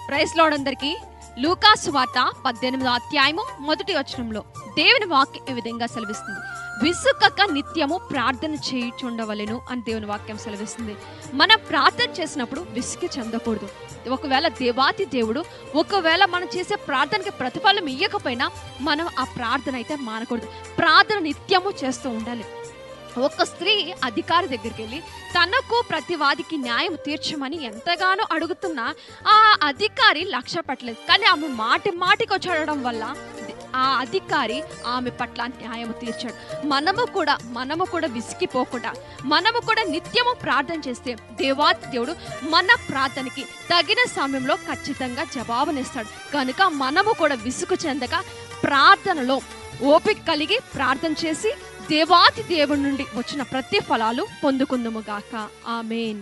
Praise lord అందరికీ. లూకా సువార్త 18వ అధ్యాయము 1వ వచనంలో దేవుని వాక్యం ఈ విధంగా సెలవిస్తుంది. విసుకక నిత్యము ప్రార్థన చేయుచుండవలెను అని దేవుని వాక్యం సెలవిస్తుంది. మనం ప్రార్థన చేసినప్పుడు విసుగు చెందకూడదు. ఒకవేళ దేవాతి దేవుడు ఒకవేళ మనం చేసే ప్రార్థనకి ప్రతిఫలం ఇవ్వకపోయినా మనం ఆ ప్రార్థన అయితే మానకూడదు. ప్రార్థన నిత్యము చేస్తూ ఉండాలి. ఒక స్త్రీ అధికారి దగ్గరికి వెళ్ళి తనకు ప్రతివాదికి న్యాయం తీర్చమని ఎంతగానో అడుగుతున్నా ఆ అధికారి లక్ష్య పెట్టలేదు. కానీ ఆమె మాటి మాటికి వచ్చి అడగడం వల్ల ఆ అధికారి ఆమె పట్ల న్యాయం తీర్చాడు. మనము కూడా విసిగిపోకుండా మనము కూడా నిత్యము ప్రార్థన చేస్తే దేవుడు మన ప్రార్థనకి తగిన సమయంలో ఖచ్చితంగా జవాబునిస్తాడు. కనుక మనము కూడా విసుగు చెందక ప్రార్థనలో ఓపిక కలిగి ప్రార్థన చేసి దేవాతి దేవుడి నుండి వచ్చిన ప్రతిఫలాలు పొందుకుందుము గాక. ఆమేన్.